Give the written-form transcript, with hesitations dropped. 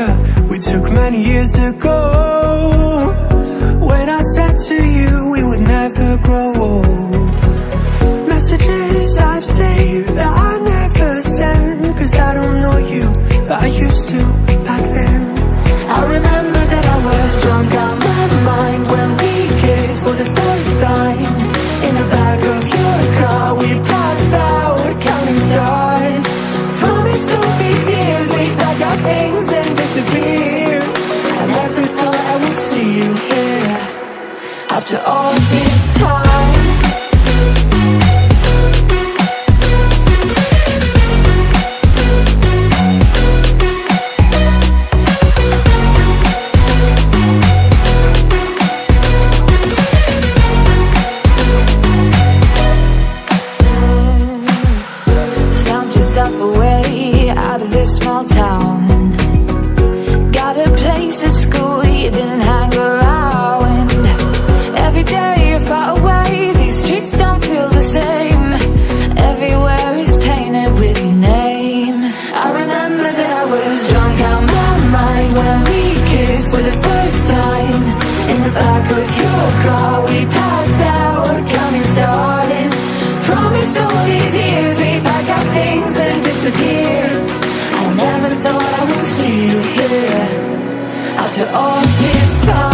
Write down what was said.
picture we took many years ago, when I said to you we would never grow old. Messages I've saved that I never send, 'cause I don't know you, but I used to back then. I remember that I was drunk out my mind when we kissed for the first time. In the back of your car we passed out counting stars. Promised all these years we'd pack our things and disappear. I never thought I would see you here after all this time. Away out of this small town, got a place at school you didn't hang around. Every day you're far away, these streets don't feel the same. Everywhere is painted with your name. I remember that I was drunk out my mind when we kissed for the first time. In the back of your car we passed out counting stars. Promised all these years we'd pack our things and disappear. I never thought I would see you here after all this time.